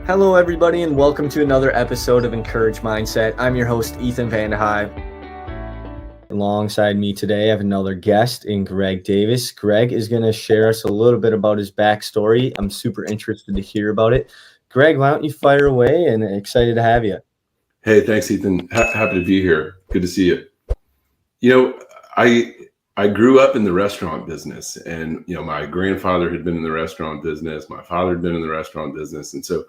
Hello, everybody, and welcome to another episode of Encourage Mindset. I'm your host, Ethan Vandehyve. Alongside me today, I have another guest in Greg Davis. Greg is going to share us a little bit about his backstory. I'm super interested to hear about it. Greg, why don't you fire away, and excited to have you. Hey, thanks, Ethan. Happy to be here. Good to see you. You know, I grew up in the restaurant business, and my grandfather had been in the restaurant business. My father had been in the restaurant business, and so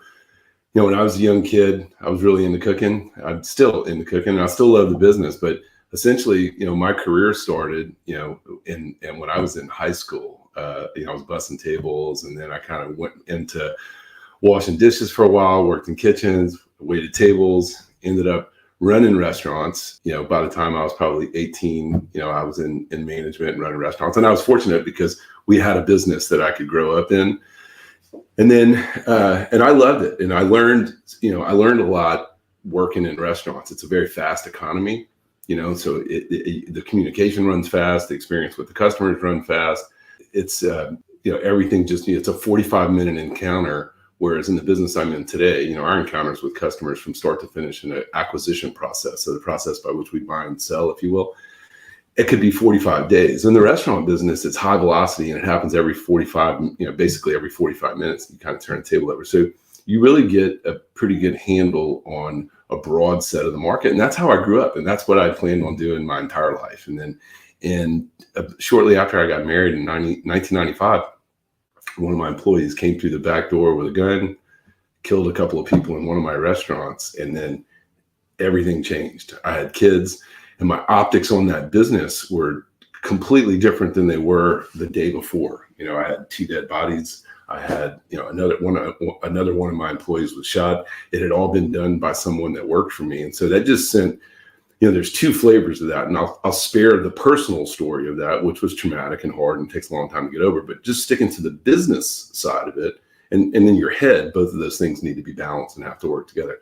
when I was a young kid, I was really into cooking. I'm still into cooking, and I still love the business. But essentially, my career started, and when I was in high school, I was bussing tables, and then I kind of went into washing dishes for a while, worked in kitchens, waited tables, ended up running restaurants. By the time I was probably 18, I was in management and running restaurants. And I was fortunate because we had a business that I could grow up in. And then, and I loved it. And I learned a lot working in restaurants. It's a very fast economy, so the communication runs fast. The experience with the customers run fast. It's, everything it's a 45-minute encounter. Whereas in the business I'm in today, our encounters with customers from start to finish in an acquisition process, so the process by which we buy and sell, if you will, it could be 45 days. In the restaurant business, it's high velocity and it happens every 45, basically every 45 minutes, you kind of turn the table over. So you really get a pretty good handle on a broad set of the market. And that's how I grew up. And that's what I planned on doing my entire life. And then shortly after I got married in 1995, one of my employees came through the back door with a gun, killed a couple of people in one of my restaurants, and then everything changed. I had kids, and my optics on that business were completely different than they were the day before. I had 2 dead bodies. I had, another one of my employees was shot. It had all been done by someone that worked for me. And so that just sent, there's 2 flavors of that. And I'll spare the personal story of that, which was traumatic and hard and takes a long time to get over. But just sticking to the business side of it, and in your head, both of those things need to be balanced and have to work together.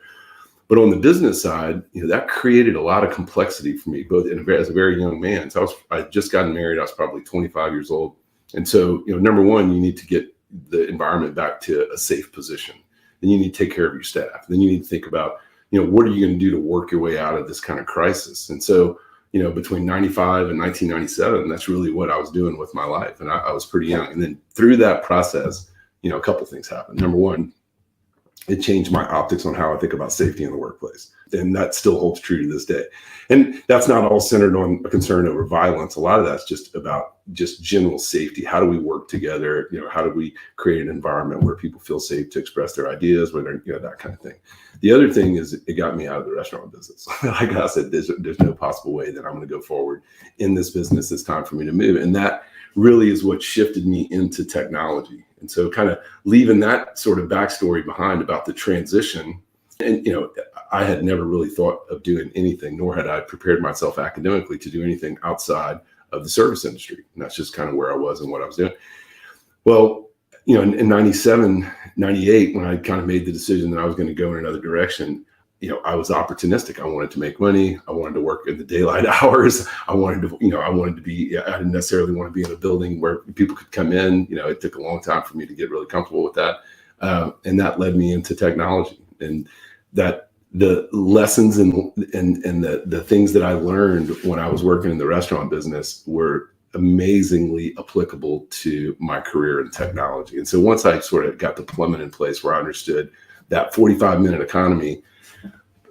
But on the business side, that created a lot of complexity for me, both as a very young man. So I had just gotten married. I was probably 25 years old. And so, number one, you need to get the environment back to a safe position. Then you need to take care of your staff. Then you need to think about, what are you going to do to work your way out of this kind of crisis? And so, between 95 and 1997, that's really what I was doing with my life. And I was pretty young. And then through that process, a couple of things happened. Number one, it changed my optics on how I think about safety in the workplace. And that still holds true to this day. And that's not all centered on a concern over violence. A lot of that's just about just general safety. How do we work together? How do we create an environment where people feel safe to express their ideas, whether, that kind of thing. The other thing is it got me out of the restaurant business. Like I said, there's no possible way that I'm going to go forward in this business. It's time for me to move. And that really is what shifted me into technology. And so kind of leaving that sort of backstory behind about the transition. And, I had never really thought of doing anything, nor had I prepared myself academically to do anything outside of the service industry. And that's just kind of where I was and what I was doing. Well, in 97, 98, when I kind of made the decision that I was going to go in another direction, I was opportunistic. I wanted to make money. I wanted to work in the daylight hours. I wanted to be, I didn't necessarily want to be in a building where people could come in. It took a long time for me to get really comfortable with that. And that led me into technology, and that the lessons and the things that I learned when I was working in the restaurant business were amazingly applicable to my career in technology. And so once I sort of got the plumbing in place where I understood that 45-minute economy,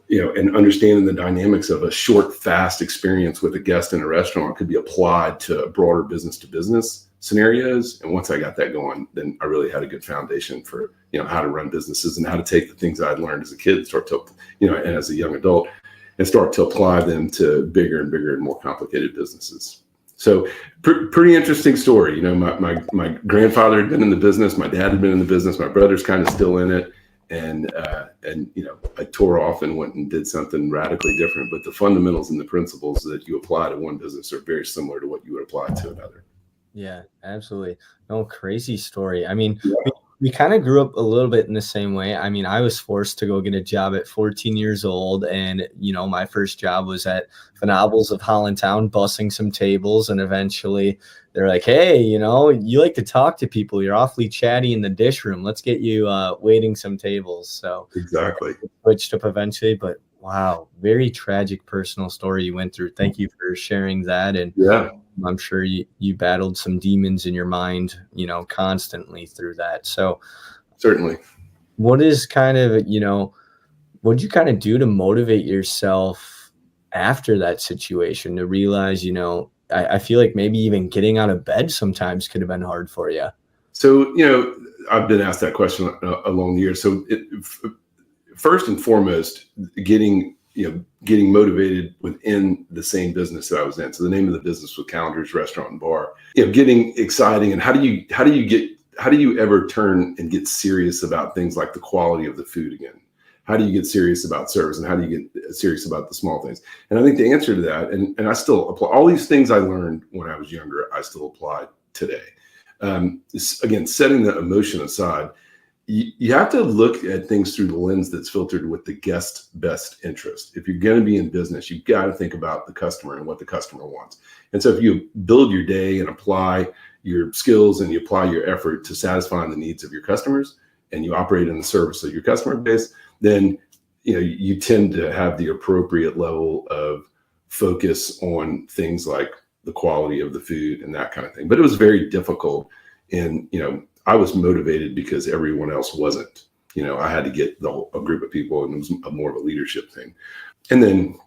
and understanding the dynamics of a short, fast experience with a guest in a restaurant could be applied to broader business to business scenarios. And once I got that going, then I really had a good foundation for, how to run businesses and how to take the things I'd learned as a kid, start to, and as a young adult, and start to apply them to bigger and bigger and more complicated businesses. So pretty interesting story. My grandfather had been in the business. My dad had been in the business. My brother's kind of still in it. And I tore off and went and did something radically different. But the fundamentals and the principles that you apply to one business are very similar to what you would apply to another. Yeah, absolutely. No, crazy story. I mean, we kind of grew up a little bit in the same way. I mean, I was forced to go get a job at 14 years old. And, my first job was at Fanables of Hollandtown, bussing some tables. And eventually they're like, hey, you like to talk to people. You're awfully chatty in the dish room. Let's get you waiting some tables. So Exactly. switched up eventually. But wow, very tragic personal story you went through. Thank you for sharing that. And Yeah, I'm sure you battled some demons in your mind, constantly through that. So certainly. what is kind of, what'd you kind of do to motivate yourself after that situation to realize, I feel like maybe even getting out of bed sometimes could have been hard for you. So, I've been asked that question along the years. So first and foremost, getting motivated within the same business that I was in. So the name of the business was Calendars Restaurant and Bar. Getting exciting, and how do you ever turn and get serious about things like the quality of the food again? How do you get serious about service, and how do you get serious about the small things? And I think the answer to that, and I still apply all these things I learned when I was younger, I still apply today. Again, setting the emotion aside, you have to look at things through the lens that's filtered with the guest's best interest. If you're going to be in business, you've got to think about the customer and what the customer wants. And so if you build your day and apply your skills and you apply your effort to satisfying the needs of your customers, and you operate in the service of your customer base, then you tend to have the appropriate level of focus on things like the quality of the food and that kind of thing. But it was very difficult, and I was motivated because everyone else wasn't. I had to get a group of people, and it was more of a leadership thing. And then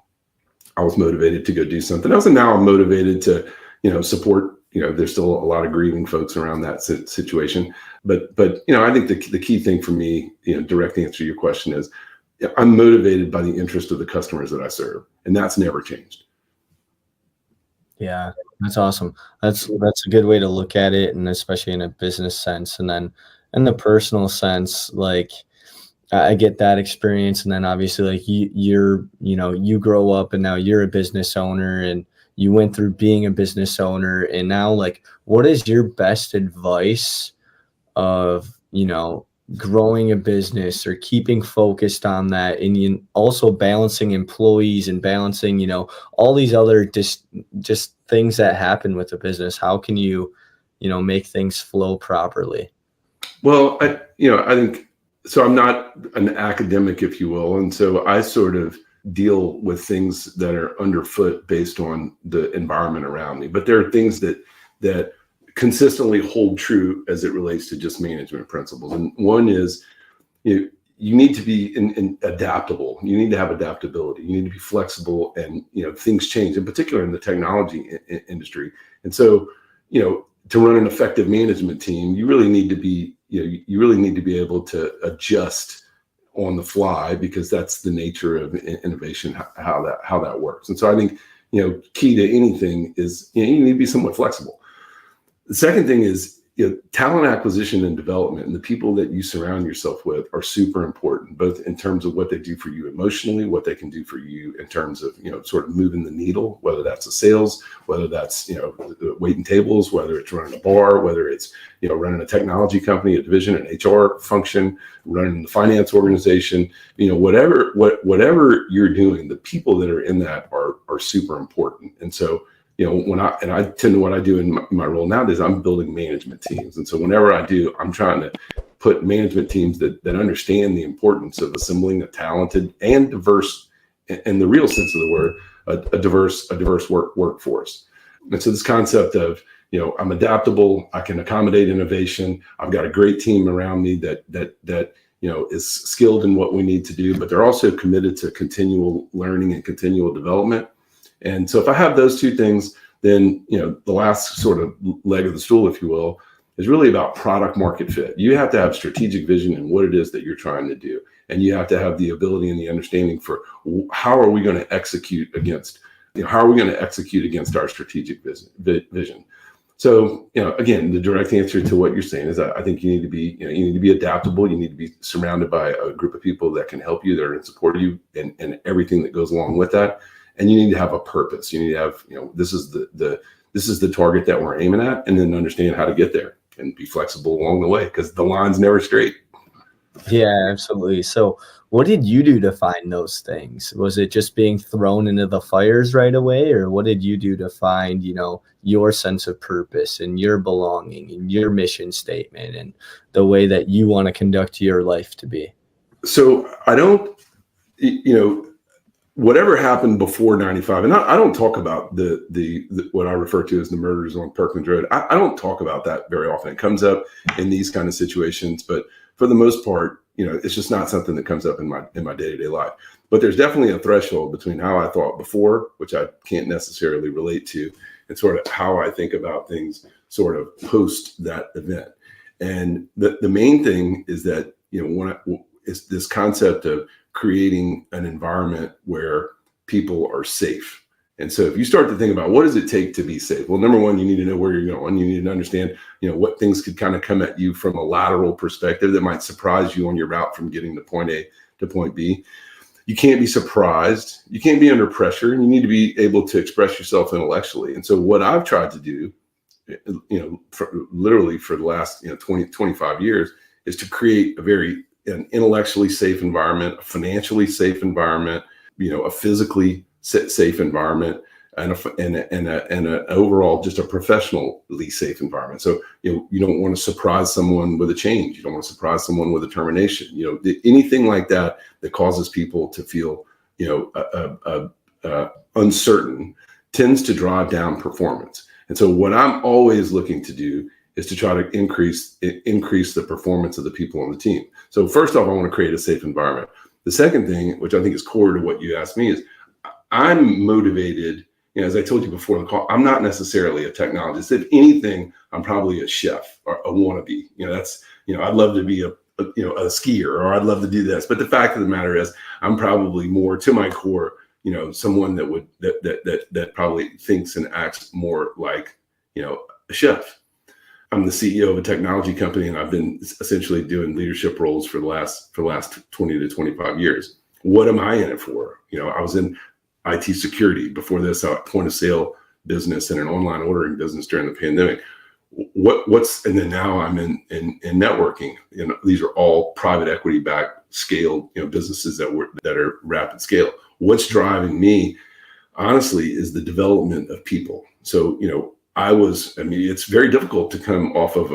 I was motivated to go do something else, and now I'm motivated to support. There's still a lot of grieving folks around that situation, but I think the key thing for me, direct answer to your question is, I'm motivated by the interest of the customers that I serve, and that's never changed. Yeah, that's awesome. That's a good way to look at it, and especially in a business sense. And then in the personal sense, like I get that experience, and then obviously like you grow up and now you're a business owner, and you went through being a business owner, and now like what is your best advice of growing a business or keeping focused on that, and also balancing employees and balancing all these other just things that happen with a business? How can you make things flow properly? Well, I think so. I'm not an academic, if you will, and so I sort of deal with things that are underfoot based on the environment around me. But there are things that consistently hold true as it relates to just management principles. And one is you need to be adaptable. You need to have adaptability. You need to be flexible, and things change, in particular in the technology industry. And so to run an effective management team, you really need to be able to adjust on the fly, because that's the nature of innovation, how that works. And so I think key to anything is you need to be somewhat flexible. The second thing is talent acquisition and development, and the people that you surround yourself with are super important, both in terms of what they do for you emotionally, what they can do for you in terms of sort of moving the needle, whether that's a sales, whether that's waiting tables, whether it's running a bar, whether it's running a technology company, a division, an HR function, running the finance organization, whatever you're doing, the people that are in that are super important. And so what I do in my role nowadays, I'm building management teams. And so whenever I do, I'm trying to put management teams that understand the importance of assembling a talented and diverse, in the real sense of the word, a diverse workforce. And so this concept of, I'm adaptable, I can accommodate innovation, I've got a great team around me that is skilled in what we need to do, but they're also committed to continual learning and continual development. And so if I have those two things, then the last sort of leg of the stool, if you will, is really about product market fit. You have to have strategic vision in what it is that you're trying to do, and you have to have the ability and the understanding for how are we going to execute against our strategic vision. So again, the direct answer to what you're saying is I think you need to be adaptable. You need to be surrounded by a group of people that can help you, that are in support of you, and everything that goes along with that. And you need to have a purpose. You need to have, this is the target that we're aiming at, and then understand how to get there. and be flexible along the way, because the line's never straight. Yeah, absolutely. So what did you do to find those things? Was it just being thrown into the fires right away, or what did you do to find, your sense of purpose and your belonging and your mission statement and the way that you want to conduct your life to be? So I don't, whatever happened before 95, and I don't talk about the what I refer to as the murders on Parkland Road. I don't talk about that very often. It comes up in these kind of situations, but for the most part, it's just not something that comes up in my day-to-day life. But there's definitely a threshold between how I thought before, which I can't necessarily relate to, and sort of how I think about things sort of post that event. And the main thing is that, it's this concept of creating an environment where people are safe. And so if you start to think about what does it take to be safe? Well, number one, you need to know where you're going. You need to understand, what things could kind of come at you from a lateral perspective that might surprise you on your route from getting to point A to point B. You can't be surprised. You can't be under pressure, and you need to be able to express yourself intellectually. And so what I've tried to do, literally for the last 20, 25 years, is to create an intellectually safe environment, a financially safe environment, a physically safe environment, and an overall just a professionally safe environment. So you don't want to surprise someone with a change. You don't want to surprise someone with a termination. Anything like that causes people to feel uncertain tends to drive down performance. And so what I'm always looking to do is to try to increase the performance of the people on the team. So first off, I want to create a safe environment. The second thing, which I think is core to what you asked me, is I'm motivated. As I told you before the call, I'm not necessarily a technologist. If anything, I'm probably a chef or a wannabe. I'd love to be a skier, or I'd love to do this. But the fact of the matter is, I'm probably more to my core, someone that probably thinks and acts more like, a chef. I'm the CEO of a technology company, and I've been essentially doing leadership roles for the last 20 to 25 years. What am I in it for? I was in IT security before this, a point of sale business and an online ordering business during the pandemic. And then now I'm in networking. These are all private equity backed scaled, businesses that are rapid scale. What's driving me, honestly, is the development of people. So, it's very difficult to come off of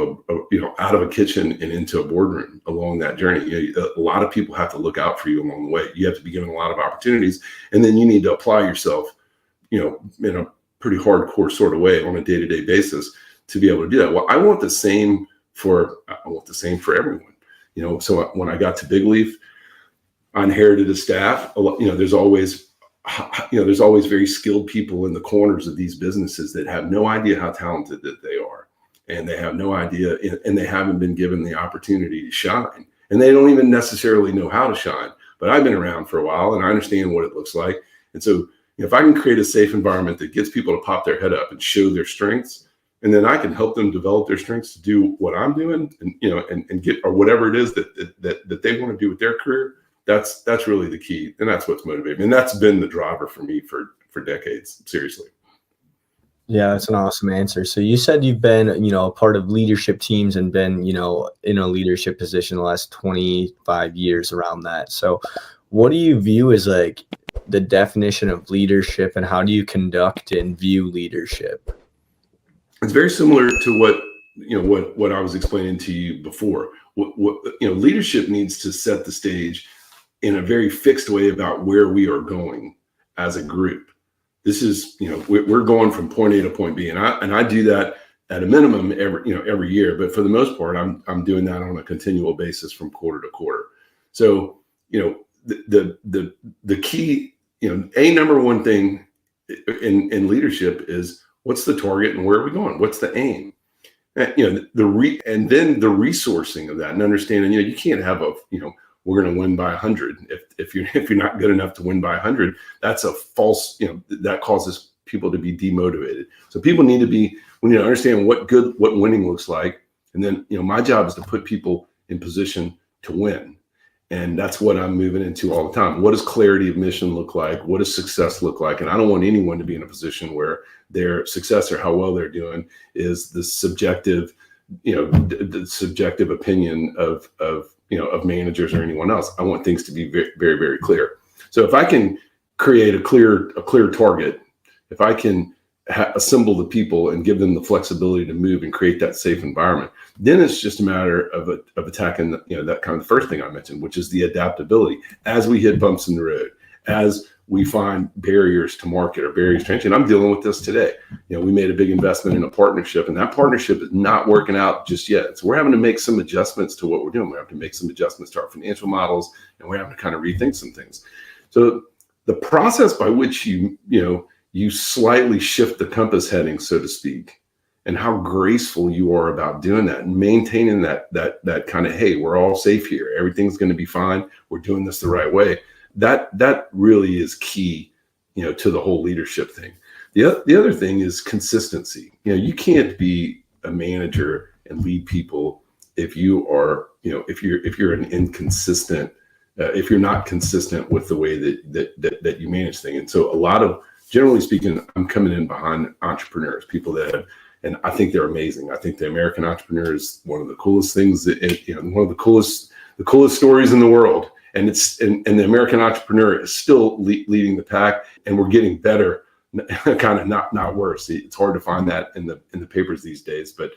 out of a kitchen and into a boardroom along that journey. A lot of people have to look out for you along the way. You have to be given a lot of opportunities, and then you need to apply yourself, in a pretty hardcore sort of way on a day-to-day basis to be able to do that. Well, I want the same for everyone. So when I got to Big Leaf, I inherited a staff. There's always very skilled people in the corners of these businesses that have no idea how talented that they are. And they have no idea, and they haven't been given the opportunity to shine. And they don't even necessarily know how to shine. But I've been around for a while, and I understand what it looks like. And so if I can create a safe environment that gets people to pop their head up and show their strengths, and then I can help them develop their strengths to do what I'm doing, and get, or whatever it is that they want to do with their career, that's really the key. And that's what's motivating me. And that's been the driver for me for decades, seriously. Yeah, that's an awesome answer. So you said you've been, a part of leadership teams and been, in a leadership position the last 25 years around that. So what do you view as like the definition of leadership, and how do you conduct and view leadership? It's very similar to what I was explaining to you before. Leadership needs to set the stage in a very fixed way about where we are going as a group. This is, we're going from point A to point B, and I do that at a minimum every year. But for the most part, I'm doing that on a continual basis from quarter to quarter. So, the key, number one thing in leadership is, what's the target and where are we going? What's the aim? And then the resourcing of that, and understanding, you can't have we're going to win by 100. If you're not good enough to win by 100, that's a false, that causes people to be demotivated. So we need to understand what winning looks like. And then, my job is to put people in position to win. And that's what I'm moving into all the time. What does clarity of mission look like? What does success look like? And I don't want anyone to be in a position where their success or how well they're doing is the subjective the subjective opinion of managers or anyone else. I want things to be very, very, very clear. So if I can create a clear target, if I can assemble the people and give them the flexibility to move and create that safe environment, then it's just a matter of attacking that kind of the first thing I mentioned, which is the adaptability. As we hit bumps in the road, as we find barriers to market or barriers to entry, and I'm dealing with this today. We made a big investment in a partnership, and that partnership is not working out just yet. So we're having to make some adjustments to what we're doing. We have to make some adjustments to our financial models, and we're having to kind of rethink some things. So the process by which you slightly shift the compass heading, so to speak, and how graceful you are about doing that and maintaining that kind of, hey, we're all safe here, everything's going to be fine, we're doing this the right way. That really is key, to the whole leadership thing. The other thing is consistency. You can't be a manager and lead people if you are, if you're an inconsistent, if you're not consistent with the way that you manage things. And so generally speaking, I'm coming in behind entrepreneurs, people and I think they're amazing. I think the American entrepreneur is one of the coolest things one of the coolest stories in the world. And the American entrepreneur is still leading the pack, and we're getting better, kind of not worse. It's hard to find that in the papers these days, but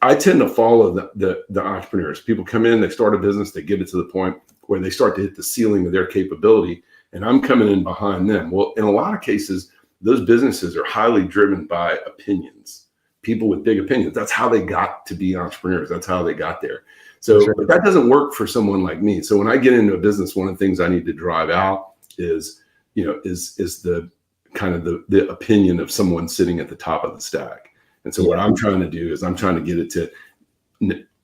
I tend to follow the entrepreneurs. People come in, they start a business, they get it to the point where they start to hit the ceiling of their capability, and I'm coming in behind them. Well, in a lot of cases, those businesses are highly driven by opinions, people with big opinions. That's how they got to be entrepreneurs. That's how they got there. So, Sure. But that doesn't work for someone like me. So when I get into a business, one of the things I need to drive out is the kind of the opinion of someone sitting at the top of the stack. And so what I'm trying to do is I'm trying to get it to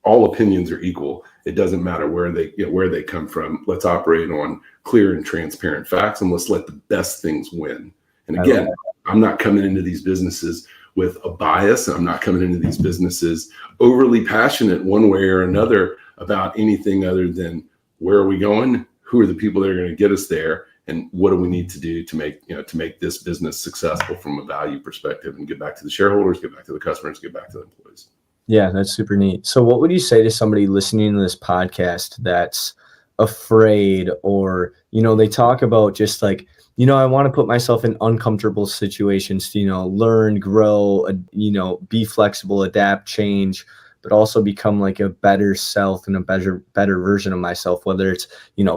all opinions are equal. It doesn't matter where they come from. Let's operate on clear and transparent facts, and let's let the best things win. And again, I'm not coming into these businesses with a bias. I'm not coming into these businesses overly passionate one way or another about anything other than where are we going? Who are the people that are going to get us there? And what do we need to do to make this business successful from a value perspective and get back to the shareholders, get back to the customers, get back to the employees. Yeah, that's super neat. So what would you say to somebody listening to this podcast that's afraid, or, they talk about just like, I want to put myself in uncomfortable situations to, learn, grow, be flexible, adapt, change, but also become like a better self and a better version of myself, whether it's,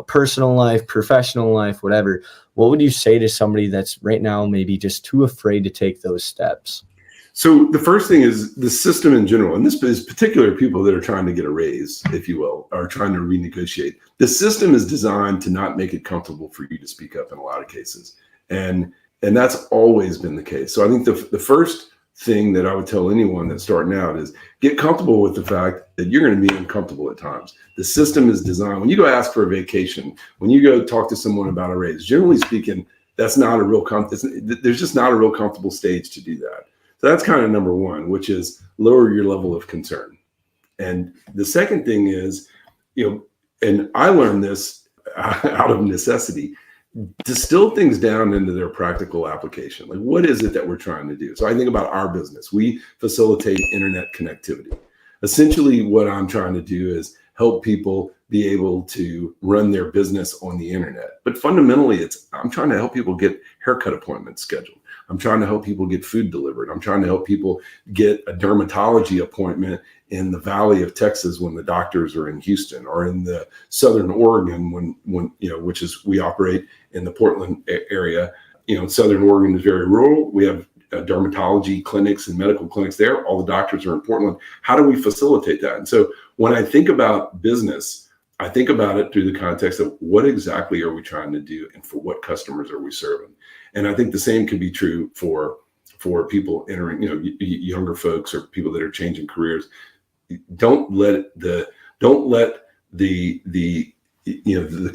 personal life, professional life, whatever. What would you say to somebody that's right now maybe just too afraid to take those steps? So the first thing is the system in general, and this is particular people that are trying to get a raise, if you will, are trying to renegotiate. The system is designed to not make it comfortable for you to speak up in a lot of cases. And that's always been the case. So I think the first thing that I would tell anyone that's starting out is get comfortable with the fact that you're going to be uncomfortable at times. The system is designed, when you go ask for a vacation, when you go talk to someone about a raise, generally speaking, that's not a real, there's just not a real comfortable stage to do that. So that's kind of number one, which is lower your level of concern. And the second thing is, and I learned this out of necessity, distill things down into their practical application. Like, what is it that we're trying to do? So I think about our business. We facilitate internet connectivity. Essentially, what I'm trying to do is help people be able to run their business on the internet. But fundamentally, I'm trying to help people get haircut appointments scheduled. I'm trying to help people get food delivered. I'm trying to help people get a dermatology appointment in the Valley of Texas when the doctors are in Houston, or in the Southern Oregon when which is, we operate in the Portland area. Southern Oregon is very rural. We have dermatology clinics and medical clinics there. All the doctors are in Portland. How do we facilitate that? And so when I think about business, I think about it through the context of what exactly are we trying to do, and for what customers are we serving? And I think the same could be true for people entering, younger folks or people that are changing careers. Don't let the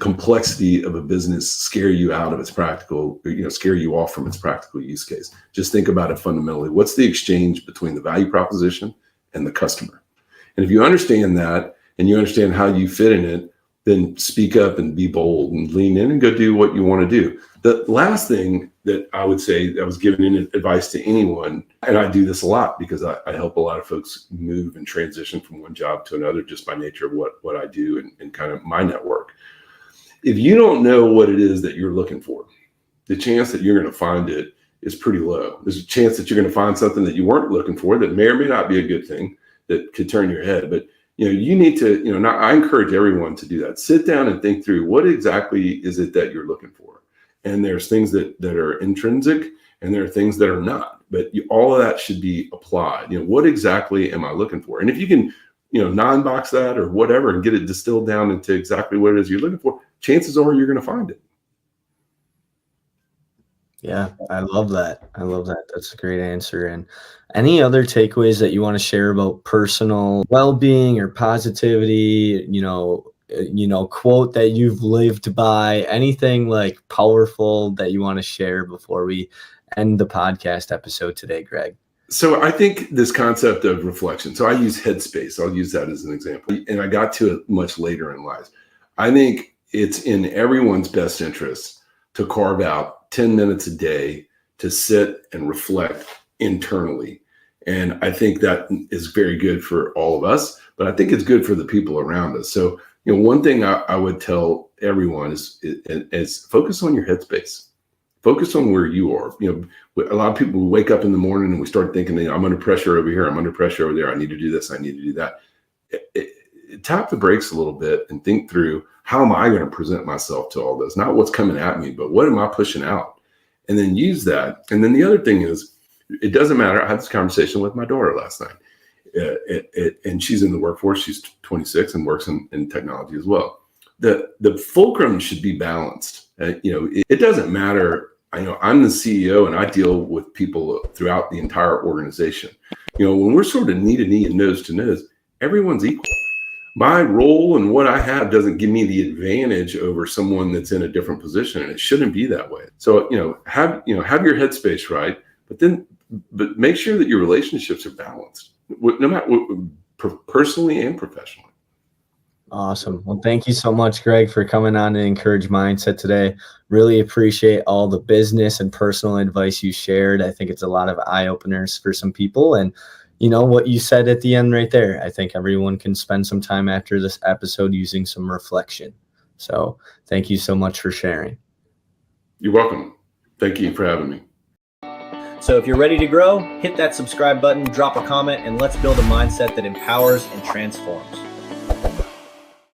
complexity of a business scare you out of its practical, scare you off from its practical use case. Just think about it fundamentally. What's the exchange between the value proposition and the customer? And if you understand that, and you understand how you fit in it, then speak up and be bold and lean in and go do what you want to do. The last thing that I would say that was giving in advice to anyone. And I do this a lot because I help a lot of folks move and transition from one job to another just by nature of what I do and kind of my network. If you don't know what it is that you're looking for, the chance that you're going to find it is pretty low. There's a chance that you're going to find something that you weren't looking for that may or may not be a good thing that could turn your head. But you need to, I encourage everyone to do that. Sit down and think through what exactly is it that you're looking for. And there's things that are intrinsic and there are things that are not, but all of that should be applied. What exactly am I looking for? And if you can, non-box that or whatever and get it distilled down into exactly what it is you're looking for, chances are you're going to find it. Yeah, I love that. That's a great answer. And any other takeaways that you want to share about personal well-being or positivity, quote that you've lived by, anything like powerful that you want to share before we end the podcast episode today, Greg? So I think this concept of reflection, so I use Headspace. I'll use that as an example. And I got to it much later in life. I think it's in everyone's best interest to carve out 10 minutes a day to sit and reflect internally. And I think that is very good for all of us, but I think it's good for the people around us. So, one thing I would tell everyone is focus on your headspace. Focus on where you are. A lot of people wake up in the morning and we start thinking, I'm under pressure over here. I'm under pressure over there. I need to do this. I need to do that. Tap the brakes a little bit and think through, how am I going to present myself to all this? Not what's coming at me, but what am I pushing out? And then use that. And then the other thing is, it doesn't matter. I had this conversation with my daughter last night. And she's in the workforce. She's 26 and works in technology as well. The fulcrum should be balanced. It doesn't matter. I'm the CEO and I deal with people throughout the entire organization. When we're sort of knee to knee and nose to nose, everyone's equal. My role and what I have doesn't give me the advantage over someone that's in a different position, and it shouldn't be that way. So, have your headspace right, but make sure that your relationships are balanced, no matter what, personally and professionally. Awesome. Well, thank you so much, Greg, for coming on to Encourage Mindset today. Really appreciate all the business and personal advice you shared. I think it's a lot of eye openers for some people. And what you said at the end right there, I think everyone can spend some time after this episode using some reflection. So thank you so much for sharing. You're welcome. Thank you for having me. So if you're ready to grow, hit that subscribe button, drop a comment, and let's build a mindset that empowers and transforms.